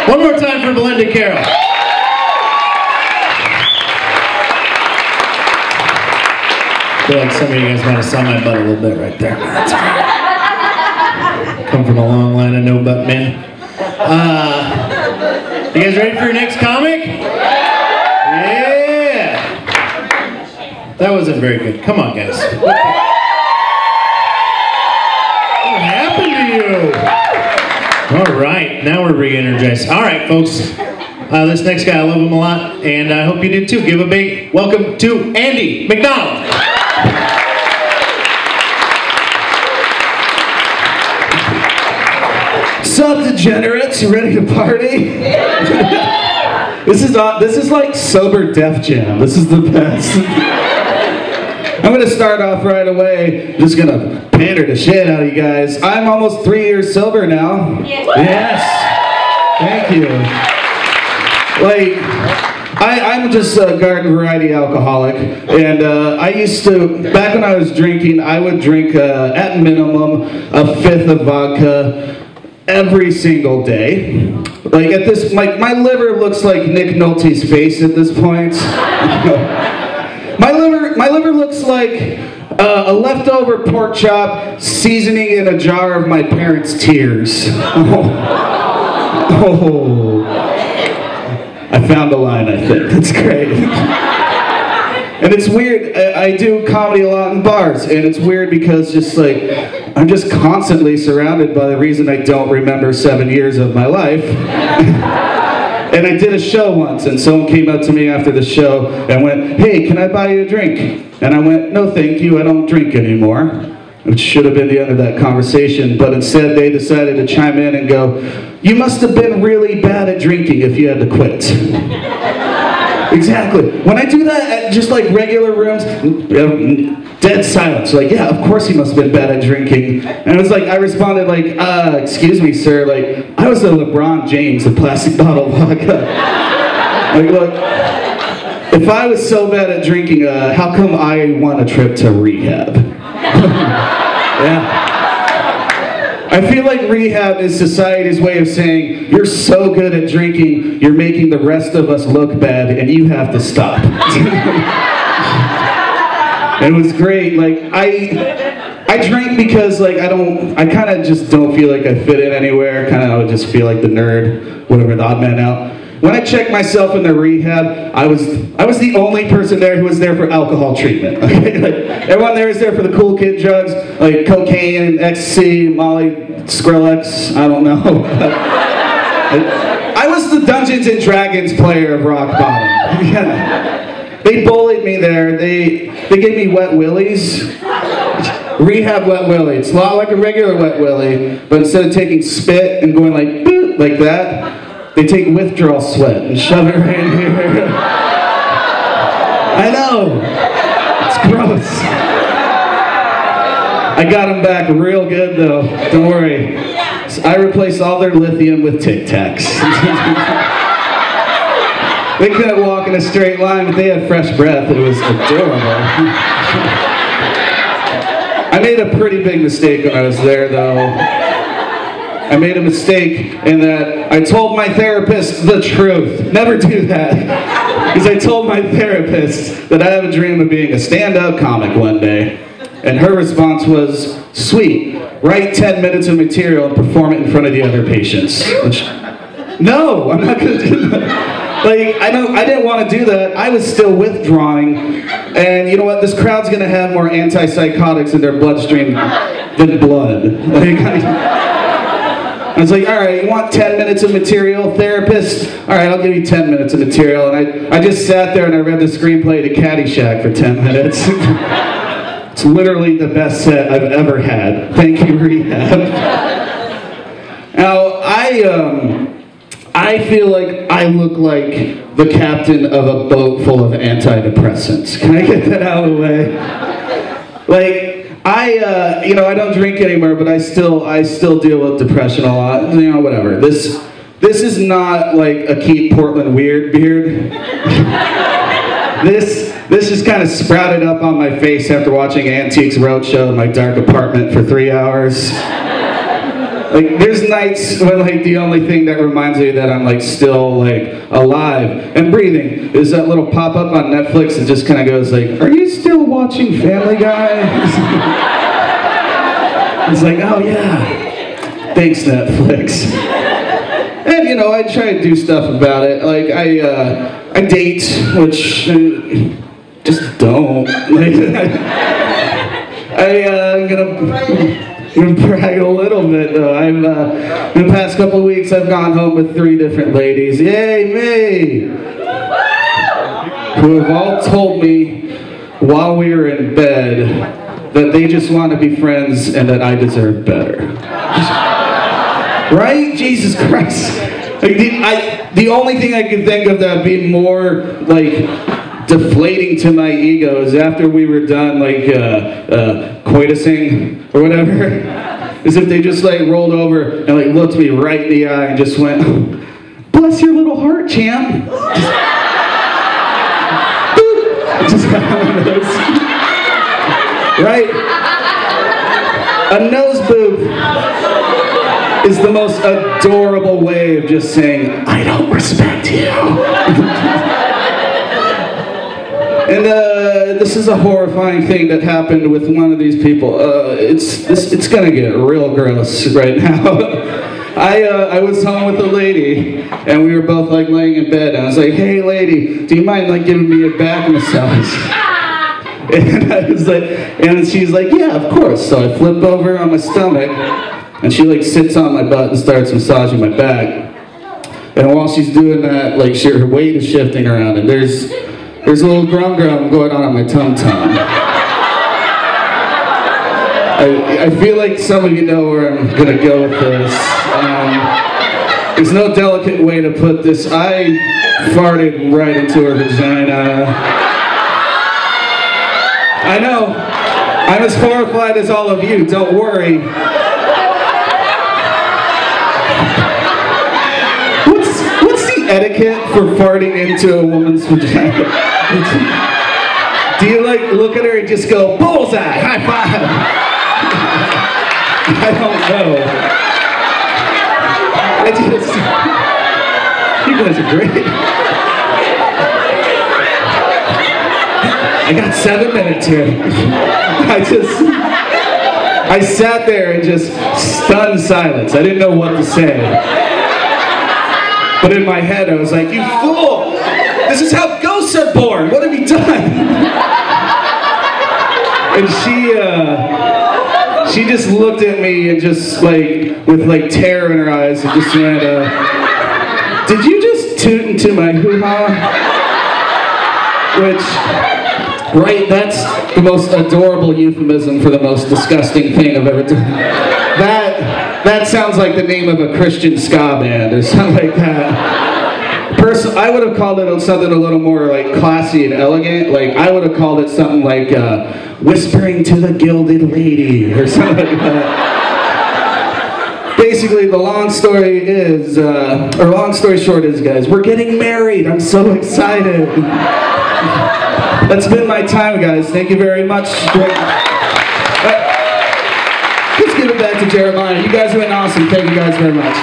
One more time for Belinda Carroll. I feel like some of you guys might have saw my butt a little bit right there. That's all right. Come from a long line of no butt men. You guys ready for your next comic? Yeah! That wasn't very good. Come on, guys. What happened to you? All right, now we're re-energized. All right, folks. This next guy, I love him a lot, and I hope you do too. Give a big welcome to Andy MacDonald. Sup, degenerates? You ready to party? This is like sober Def Jam. This is the best. I'm gonna start off right away. Just gonna pander the shit out of you guys. I'm almost 3 years sober now. Yes. Thank you. Like, I'm just a garden variety alcoholic, and I used to, back when I was drinking, I would drink at minimum a 1/5 of vodka every single day. Like at this, my liver looks like Nick Nolte's face at this point. My liver looks like a leftover pork chop seasoning in a jar of my parents' tears. Oh. I found a line, I think. That's great. And it's weird, I do comedy a lot in bars, and it's weird because just like, I'm just constantly surrounded by the reason I don't remember 7 years of my life. And I did a show once, and someone came up to me after the show and went, "Hey, can I buy you a drink?" And I went, "No thank you, I don't drink anymore." Which should have been the end of that conversation, but instead they decided to chime in and go, "You must have been really bad at drinking if you had to quit." Exactly. When I do that at just like regular rooms, dead silence. Like, yeah, of course he must have been bad at drinking. And it was like, I responded like, excuse me, sir, like, I was the LeBron James of plastic bottle vodka. Like, look, if I was so bad at drinking, how come I won a trip to rehab? Yeah. I feel like rehab is society's way of saying, you're so good at drinking, you're making the rest of us look bad, and you have to stop. It was great. Like, I drank because like I kind of just don't feel like I fit in anywhere. Kind of I would just feel like the nerd, whatever, the odd man out. When I checked myself in the rehab, I was the only person there who was there for alcohol treatment. Okay? Like, everyone there is there for the cool kid drugs, like cocaine, ecstasy, Molly, Skrillex, I don't know. I was the Dungeons and Dragons player of rock bottom. Yeah. They bullied me there. They gave me wet willies. Rehab wet willy. It's a lot like a regular wet willy, but instead of taking spit and going like boop, like that, they take withdrawal sweat and shove it right in here. I know. It's gross. I got them back real good though. Don't worry. So I replaced all their lithium with Tic Tacs. They couldn't walk in a straight line, but they had fresh breath. It was adorable. I made a pretty big mistake when I was there though. I made a mistake in that I told my therapist the truth. Never do that. Because I told my therapist that I have a dream of being a stand-up comic one day. And her response was, "Sweet, write 10 minutes of material and perform it in front of the other patients." Which, no, I'm not going to do that. Like, I didn't want to do that. I was still withdrawing. And you know what? This crowd's going to have more antipsychotics in their bloodstream than blood. Like, I was like, all right, you want 10 minutes of material, therapist? All right, I'll give you 10 minutes of material. And I just sat there and I read the screenplay to Caddyshack for 10 minutes. It's literally the best set I've ever had. Thank you, rehab. Now, I feel like I look like the captain of a boat full of antidepressants. Can I get that out of the way? Like, I don't drink anymore, but I still deal with depression a lot. You know, whatever. This is not like a Keith Portland weird beard. This just kind of sprouted up on my face after watching Antiques Roadshow in my dark apartment for 3 hours. Like, there's nights when, like, the only thing that reminds me that I'm, like, still, like, alive and breathing is that little pop-up on Netflix that just kind of goes, like, are you still watching Family Guy? It's like, oh, yeah. Thanks, Netflix. And, you know, I try to do stuff about it. Like, I date, which just don't. Like, I'm gonna brag a little bit, though. In the past couple of weeks, I've gone home with 3 different ladies. Yay, me! Who have all told me while we were in bed that they just want to be friends and that I deserve better. Right? Jesus Christ. Like, the only thing I could think of that would be more, like, deflating to my ego is after we were done, like, coitusing or whatever, is if they just, like, rolled over and, like, looked me right in the eye and just went, bless your little heart, champ. Just one of those. Right? A nose boob is the most adorable way of just saying, I don't respect you. And this is a horrifying thing that happened with one of these people. It's gonna get real gross right now. I was home with a lady, and we were both, like, laying in bed, and I was like, hey lady, do you mind, like, giving me a back massage? And I was like, and she's like, yeah, of course. So I flip over on my stomach, and she, like, sits on my butt and starts massaging my back. And while she's doing that, like, her weight is shifting around, and there's a little grum going on my tum-tum. I feel like some of you know where I'm gonna go with this. There's no delicate way to put this. I farted right into her vagina. I know. I'm as horrified as all of you, don't worry. What's the etiquette for farting into a woman's vagina? Do you, like, look at her and just go, bullseye, high five? I don't know. You guys are great. I got 7 minutes here. I sat there in just stunned silence. I didn't know what to say. But in my head, I was like, you fool! This is how ghosts are born! What have you done? And she just looked at me and just, like, with, like, terror in her eyes and just went, did you just toot into my hoo-ha? Which, right, that's the most adorable euphemism for the most disgusting thing I've ever done. That sounds like the name of a Christian ska band or something like that. I would have called it something a little more, like, classy and elegant. Like, I would have called it something like Whispering to the Gilded Lady or something like that. Basically, the long story short is, guys, we're getting married. I'm so excited. That's been my time, guys. Thank you very much. Let's give it back to Jeremiah. You guys have been awesome. Thank you guys very much.